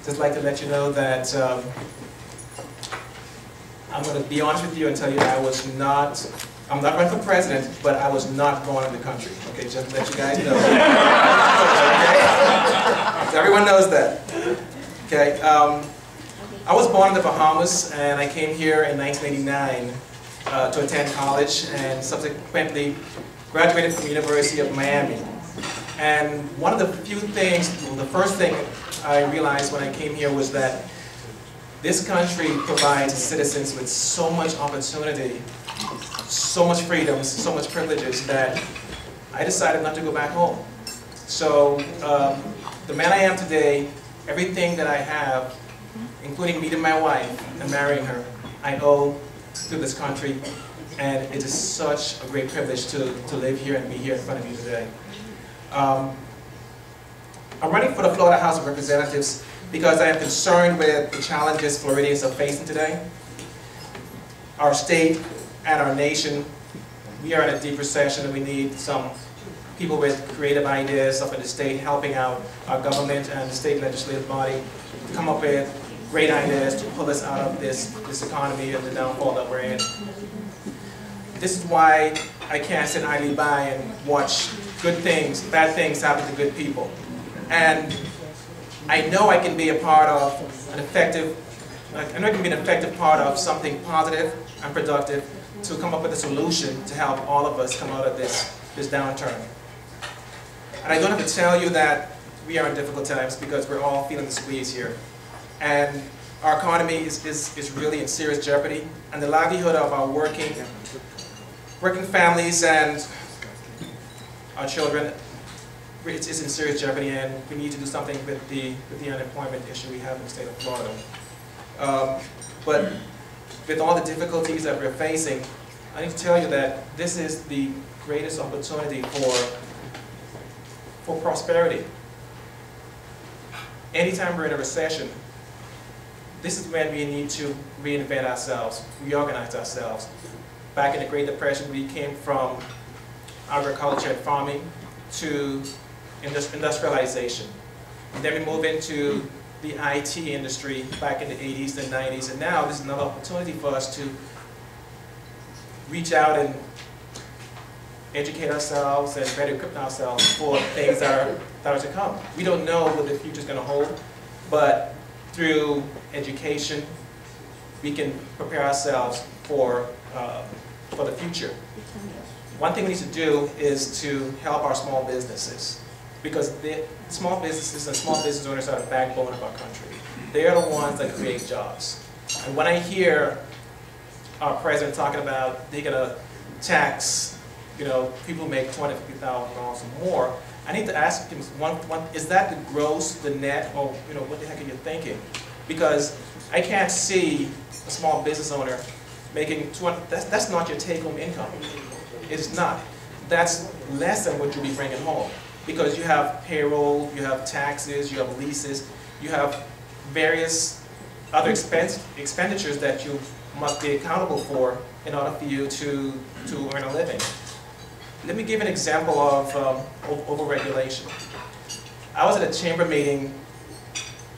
just like to let you know that I'm going to be honest with you and tell you that I'm not running for president, but I was not born in the country. Okay, just to let you guys know. Okay? So everyone knows that. Okay, I was born in the Bahamas, and I came here in 1989 to attend college, and subsequently graduated from the University of Miami. And one of the first thing I realized when I came here was that this country provides citizens with so much opportunity, so much freedoms, so much privileges that I decided not to go back home. So the man I am today, everything that I have, including meeting my wife and marrying her, I owe to this country, and it is such a great privilege to live here and be here in front of you today. I'm running for the Florida House of Representatives because I am concerned with the challenges Floridians are facing today. Our state and our nation, we are in a deep recession, and we need some people with creative ideas up in the state helping out our government and the state legislative body to come up with great ideas to pull us out of this economy and the downfall that we're in. This is why I can't sit idly by and watch bad things happen to good people. And I know I can be a part of an effective part of something positive and productive to come up with a solution to help all of us come out of this downturn. And I don't have to tell you that we are in difficult times because we're all feeling the squeeze here. And our economy is really in serious jeopardy, and the livelihood of our working families and our children is in serious jeopardy, and we need to do something with the unemployment issue we have in the state of Florida. But with all the difficulties that we're facing, I need to tell you that this is the greatest opportunity for prosperity. Anytime we're in a recession, this is when we need to reinvent ourselves, reorganize ourselves. Back in the Great Depression, we came from agriculture and farming to industrialization. And then we moved into the IT industry back in the 80s and 90s, and now this is another opportunity for us to reach out and educate ourselves and better equip ourselves for things that are to come. We don't know what the future is going to hold, but through education, we can prepare ourselves for the future. One thing we need to do is to help our small businesses, because the small businesses and small business owners are the backbone of our country. They are the ones that create jobs. And when I hear our president talking about they're going to tax, people who make $250,000 or more, I need to ask him, is that the gross, the net, or what the heck are you thinking? Because I can't see a small business owner making that's not your take-home income. It's not. That's less than what you'll be bringing home, because you have payroll, you have taxes, you have leases, you have various other expenditures that you must be accountable for in order for you to earn a living. Let me give an example of overregulation. I was at a chamber meeting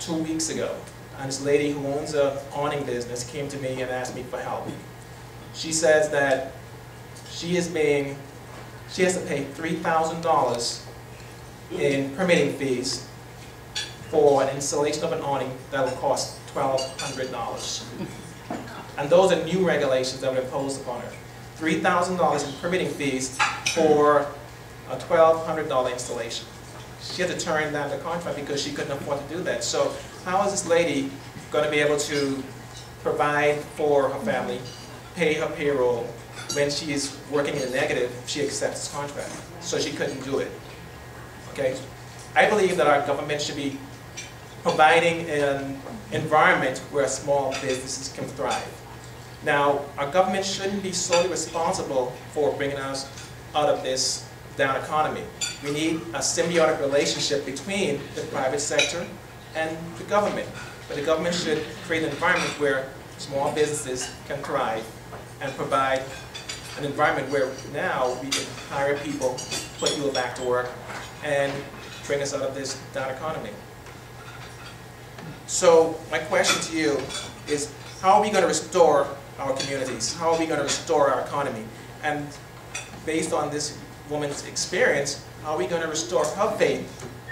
2 weeks ago, and this lady who owns an awning business came to me and asked me for help. She says that she has to pay $3,000 in permitting fees for an installation of an awning that will cost $1,200. And those are new regulations that were imposed upon her. $3,000 in permitting fees for a $1,200 installation. She had to turn down the contract because she couldn't afford to do that. So how is this lady going to be able to provide for her family, pay her payroll, when she is working in the negative if she accepts this contract? So she couldn't do it. Okay? I believe that our government should be providing an environment where small businesses can thrive. Now, our government shouldn't be solely responsible for bringing us out of this down economy. We need a symbiotic relationship between the private sector and the government. But the government should create an environment where small businesses can thrive and provide an environment where now we can hire people, put people back to work, and bring us out of this down economy. So my question to you is, how are we going to restore our communities? How are we going to restore our economy? And based on this woman's experience, how are we going to restore her faith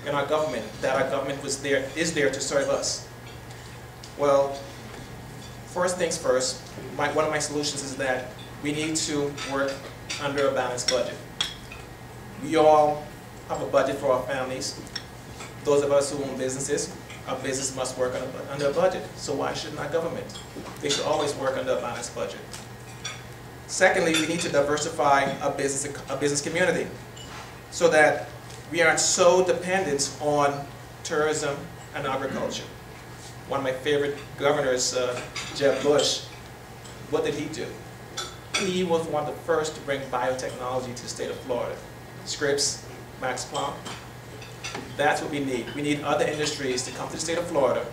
in our government, that our government is there to serve us? Well, first things first, one of my solutions is that we need to work under a balanced budget. We all have a budget for our families. Those of us who own businesses, our business must work under a budget. So why shouldn't our government? They should always work under a balanced budget. Secondly, we need to diversify our business community so that we aren't so dependent on tourism and agriculture. One of my favorite governors, Jeb Bush, what did he do? He was one of the first to bring biotechnology to the state of Florida. Scripps, Max Planck. That's what we need. We need other industries to come to the state of Florida.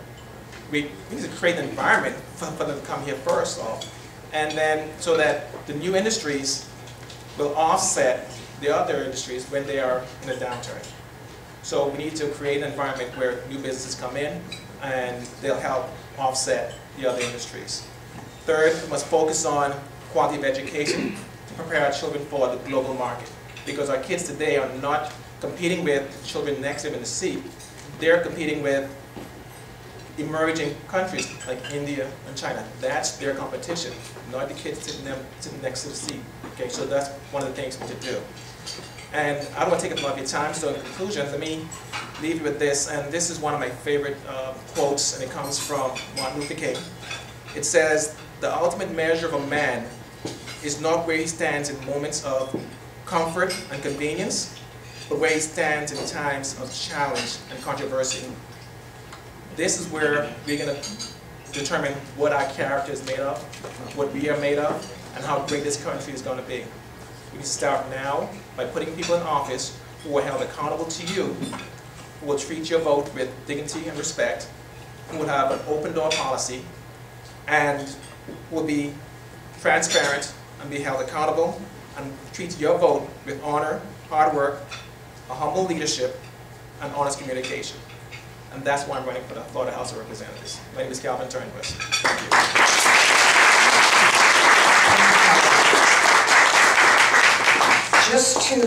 We need to create an environment for them to come here first off. And then so that the new industries will offset the other industries when they are in a downturn. So we need to create an environment where new businesses come in and they'll help offset the other industries. Third, we must focus on quality of education to prepare our children for the global market. Because our kids today are not competing with children next to them in the sea. They're competing with emerging countries like India and China. That's their competition, not the kids sitting next to the sea. Okay, so that's one of the things we need to do. And I don't want to take up a lot of your time, so in conclusion, let me leave you with this. And this is one of my favorite quotes, and it comes from Martin Luther King. It says, "The ultimate measure of a man is not where he stands in moments of comfort and convenience, but where he stands in times of challenge and controversy." This is where we're going to determine what our character is made of, what we are made of, and how great this country is going to be. We can start now by putting people in office who are held accountable to you, who will treat your vote with dignity and respect, who will have an open door policy, and will be transparent and be held accountable, and treat your vote with honor, hard work, a humble leadership, and honest communication. And that's why I'm running for the Florida House of Representatives. My name is Calvin Turnquist. Thank you. Just to